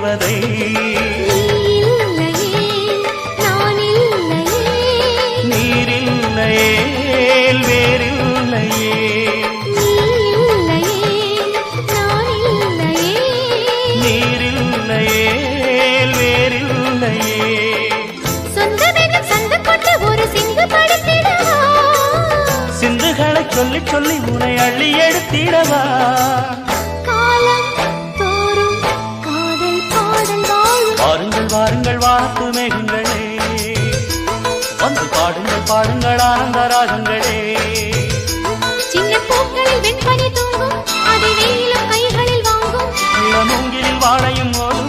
தேவதை நீரில்லையே வேறில்லையே நீரில்லையே வேறில்லையே சிந்துகளை சொல்லி சொல்லி உனை அள்ளி எடுத்திடவா வாருங்கள் வாருங்கள் வாத்து மேகங்களே வந்து பாடுங்கள் பாடுங்கள் ஆனந்த ராகங்களே சின்ன பூக்களில் வெண்பனி தூங்கும் அதை வெயிலும் கைகளில் வாங்கும் மூங்கிலில் வாழையும்